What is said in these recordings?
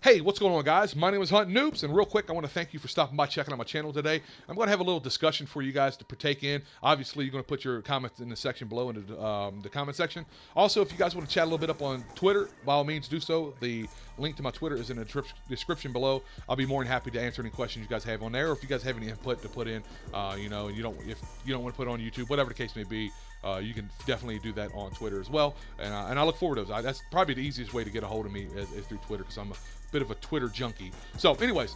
Hey, what's going on, guys? My name is HuntinNoobs, and real quick, I want to thank you for stopping by, checking out my channel today. I'm going to have a little discussion for you guys to partake in. Obviously, you're going to put your comments in the section below in the comment section. Also, if you guys want to chat a little bit up on Twitter, by all means, do so. The link to my Twitter is in the description below. I'll be more than happy to answer any questions you guys have on there, or if you guys have any input to put in, and if you don't want to put it on YouTube, whatever the case may be. You can definitely do that on Twitter as well, and I look forward to those. That's probably the easiest way to get a hold of me is through Twitter, because I'm a bit of a Twitter junkie. So anyways,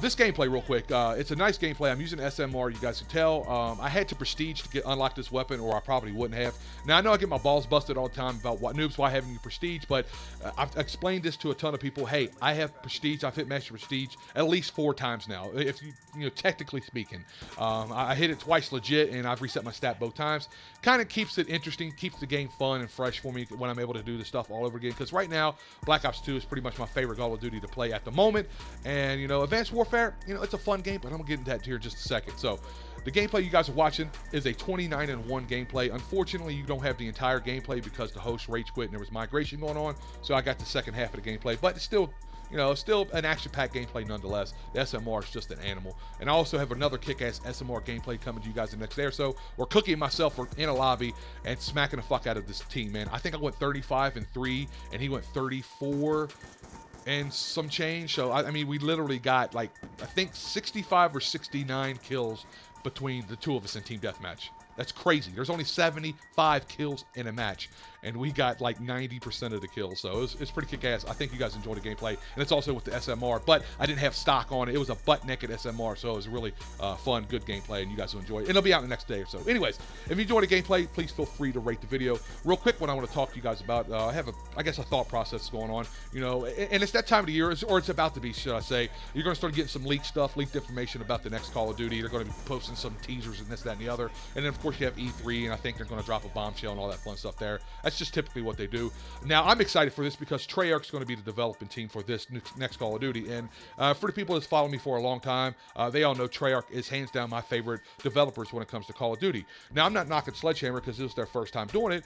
this gameplay real quick, it's a nice gameplay. I'm using SMR, you guys can tell. I had to prestige to unlock this weapon, or I probably wouldn't have. Now I know I get my balls busted all the time about noobs, why haven't you prestige, but I've explained this to a ton of people. Hey, I have prestige, I've hit master prestige at least 4 times now, if you technically speaking. I hit it twice legit, and I've reset my stat both times. Kind of keeps it interesting, keeps the game fun and fresh for me when I'm able to do this stuff all over again, because right now Black Ops 2 is pretty much my favorite Call of Duty to play at the moment. And Advanced Warfare, it's a fun game, but I'm gonna get into that here in just a second. So the gameplay you guys are watching is a 29-1 gameplay. Unfortunately, you don't have the entire gameplay because the host rage quit and there was migration going on, so I got the second half of the gameplay, but it's still still an action-packed gameplay nonetheless. The SMR is just an animal. And I also have another kick-ass SMR gameplay coming to you guys the next day or so. We're cooking myself in a lobby and smacking the fuck out of this team, man. I think I went 35-3, and he went 34 and some change. So, I mean, we literally got, like, I think 65 or 69 kills between the two of us in Team Deathmatch. That's crazy. There's only 75 kills in a match, and we got like 90% of the kills, so it's pretty kick-ass. I think you guys enjoyed the gameplay, and it's also with the SMR, but I didn't have stock on it. It was a butt-naked SMR, so it was a really fun, good gameplay, and you guys will enjoy it. And it'll be out the next day or so. Anyways, if you enjoyed the gameplay, please feel free to rate the video. Real quick, what I want to talk to you guys about, I have I guess a thought process going on, and it's that time of the year, or it's about to be, should I say. You're going to start getting some leaked stuff, leaked information about the next Call of Duty. They're going to be posting some teasers and this, that, and the other, and then of course you have E3, and I think they're going to drop a bombshell and all that fun stuff there. That's just typically what they do. Now, I'm excited for this because Treyarch's going to be the developing team for this next Call of Duty, and for the people that's followed me for a long time, they all know Treyarch is hands down my favorite developers when it comes to Call of Duty. Now, I'm not knocking Sledgehammer because this was their first time doing it.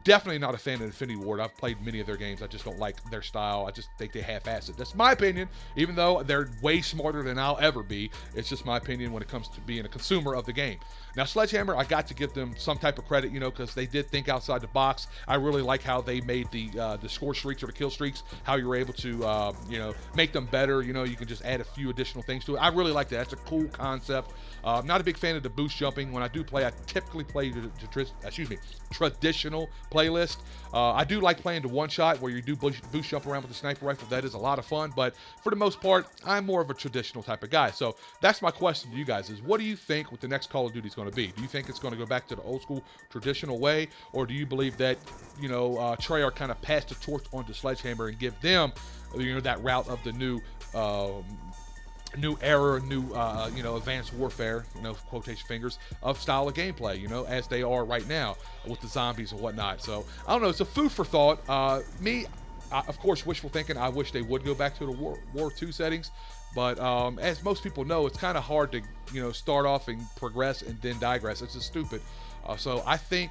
Definitely not a fan of Infinity Ward. I've played many of their games. I just don't like their style. I just think they half-ass it. That's my opinion, even though they're way smarter than I'll ever be. It's just my opinion when it comes to being a consumer of the game. Now, Sledgehammer, I got to give them some type of credit, because they did think outside the box. I really like how they made the score streaks or the kill streaks, how you were able to, make them better. You can just add a few additional things to it. I really like that. That's a cool concept. Not a big fan of the boost jumping. When I do play, I typically play the traditional playlist. I do like playing the one-shot where you do boost jump around with the sniper rifle. That is a lot of fun, but for the most part, I'm more of a traditional type of guy. So that's my question to you guys is, what do you think what the next Call of Duty is going to be? Do you think it's going to go back to the old school traditional way, or do you believe that, Treyarch kind of passed the torch on to Sledgehammer and give them, that route of the new era, advanced warfare, quotation fingers, of style of gameplay, as they are right now with the zombies and whatnot. So, I don't know, it's a food for thought. Of course, wishful thinking, I wish they would go back to the War II settings, but as most people know, it's kind of hard to, start off and progress and then digress. It's just stupid. So I think,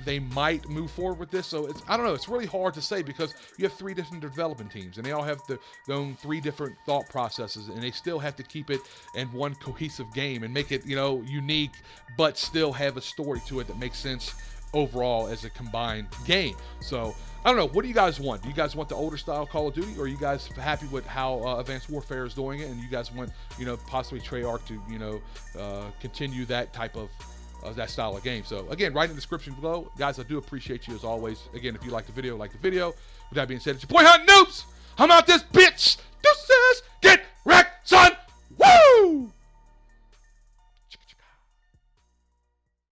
they might move forward with this. So I don't know, it's really hard to say because you have 3 different development teams and they all have their own 3 different thought processes, and they still have to keep it in one cohesive game and make it, unique, but still have a story to it that makes sense overall as a combined game. So I don't know, what do you guys want? Do you guys want the older style Call of Duty, or are you guys happy with how Advanced Warfare is doing it, and you guys want, possibly Treyarch to, continue that type of that style of game? So again, write in the description below. Guys, I do appreciate you as always. Again, if you like the video, like the video. With that being said, it's your boy HuntinNoobs. I'm out this bitch. Deuces.